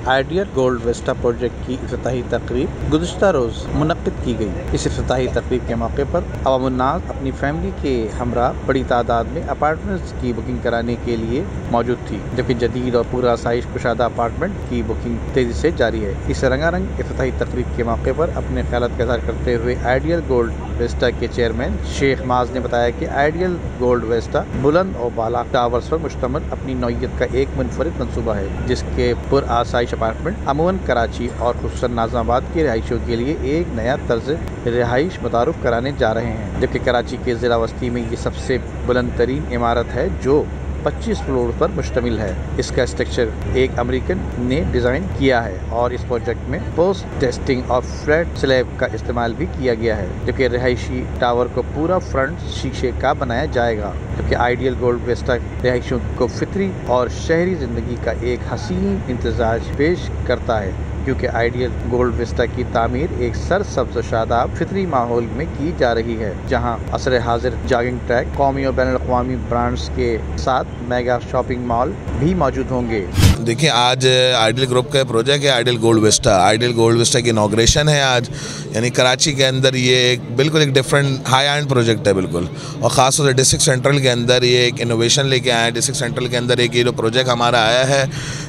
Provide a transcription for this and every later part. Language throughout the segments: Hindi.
आइडियल गोल्ड वेस्टा प्रोजेक्ट की इफ्तिताही तकरीब गुज़िश्ता रोज़ मुनक्किद की गई। इस इफ्तिताही तकरीब के मौके पर अवामुन्नास अपनी फैमिली के हमरा बड़ी तादाद में अपार्टमेंट्स की बुकिंग कराने के लिए मौजूद थी, जबकि जदीद और पूरा आसाइश कुशादा अपार्टमेंट की बुकिंग तेजी से जारी है। इस रंगारंग इफ्तिताही तकरीब के मौके पर अपने ख्यालात का इज़हार करते हुए आइडियल गोल्ड वेस्टा के चेयरमैन शेख माज ने बताया कि आइडियल गोल्ड वेस्टा बुलंद और बाला टावर्स पर मुश्तमिल अपनी नौइयत का एक मुनफरिद मंसूबा है, जिसके पुर आसाइश अपार्टमेंट अमूमन कराची और खुसूसन नाज़िमाबाद के रहायशियों के लिए एक नया तर्ज रिहाइश मुतारुफ कराने जा रहे हैं। जबकि कराची के ज़िला वस्ती में ये सबसे बुलंद तरीन इमारत है जो 25 फ्लोर पर मुश्तमिल है। इसका स्ट्रक्चर एक अमेरिकन ने डिज़ाइन किया है और इस प्रोजेक्ट में पोस्ट टेस्टिंग और फ्लैट स्लैब का इस्तेमाल भी किया गया है, जबकि रिहायशी टावर को पूरा फ्रंट शीशे का बनाया जाएगा। जबकि आइडियल गोल्ड वेस्टा रिहायशियों को फितरी और शहरी ज़िंदगी का एक हसीन इम्तिजाज पेश करता है, क्योंकि आइडियल गोल्ड वेस्टा की तामीर एक सरसब्ज़ शादाब फितरी माहौल में की जा रही है, जहां असर हाजिर जॉगिंग ट्रैक, कौमी और बैनुल-अक़वामी ब्रांड्स के साथ मेगा शॉपिंग मॉल भी मौजूद होंगे। देखिए, आज आइडियल ग्रुप का प्रोजेक्ट है आइडियल गोल्ड वेस्टा की इनॉग्रेशन है आज। यानी कराची के अंदर ये बिल्कुल एक डिफरेंट हाई एंड प्रोजेक्ट है बिल्कुल, और ख़ास तौर से डिस्ट्रिक्ट सेंट्रल के अंदर ये एक इनोवेशन लेके आया है। डिस्ट्रिक्ट सेंट्रल के अंदर एक ये जो प्रोजेक्ट हमारा आया है,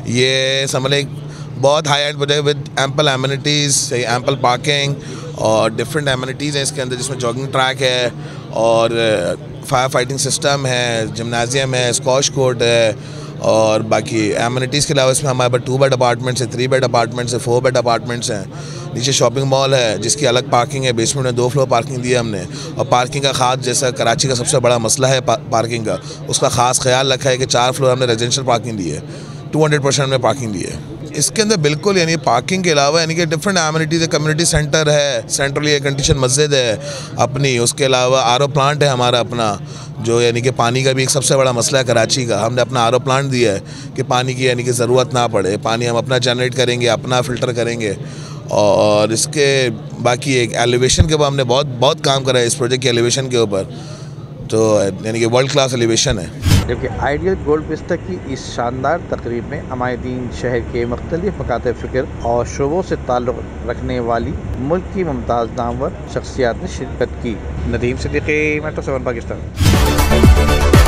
ये समझ लें बहुत high and project with ample amenities, ample parking और डिफरेंट एमिनिटीज़ हैं इसके अंदर, जिसमें जॉगिंग ट्रैक है और फायर फाइटिंग सिस्टम है, जिम्नाजियम है, स्क्वॉश कोर्ट है, और बाकी एमिनिटीज़ के अलावा इसमें हमारे पास 2 बेड अपार्टमेंट्स हैं, 3 बेड अपार्टमेंट्स हैं, 4 बेड अपार्टमेंट्स हैं। नीचे शॉपिंग मॉल है जिसकी अलग पार्किंग है, बेसमेंट में 2 फ्लोर पार्किंग दी है हमने। और पार्किंग का ख़ास, जैसा कराची का सबसे बड़ा मसला है पार्किंग का, उसका ख़ास ख्याल रखा है कि 4 फ्लोर हमने रेजिडेंशियल पार्किंग दी है, 200% में पार्किंग दी है। इसके अंदर बिल्कुल यानी पार्किंग के अलावा यानी कि डिफरेंट एमिनिटीज़ है, कम्युनिटी सेंटर है, सेंट्रली एयर कंडीशन मस्जिद है अपनी, उसके अलावा आरओ प्लांट है हमारा अपना, जो यानी कि पानी का भी एक सबसे बड़ा मसला है कराची का। हमने अपना आरओ प्लांट दिया है कि पानी की यानी कि ज़रूरत ना पड़े, पानी हम अपना जनरेट करेंगे, अपना फ़िल्टर करेंगे। और इसके बाकी एक एलिवेशन के ऊपर हमने बहुत काम करा है इस प्रोजेक्ट के एलिवेशन के ऊपर, तो यानी कि वर्ल्ड क्लास एलिवेशन है। जबकि आइडियल गोल्ड वेस्टा की इस शानदार तकरीब में अमायदीन शहर के मुख्तलिफ मकाते फ़िक्र और शोबों से ताल्लुक़ रखने वाली मुल्क की मुमताज़ नामवर शख्सियात ने शिरकत की। नदीम सिद्दीकी, मेट्रो 7 पाकिस्तान।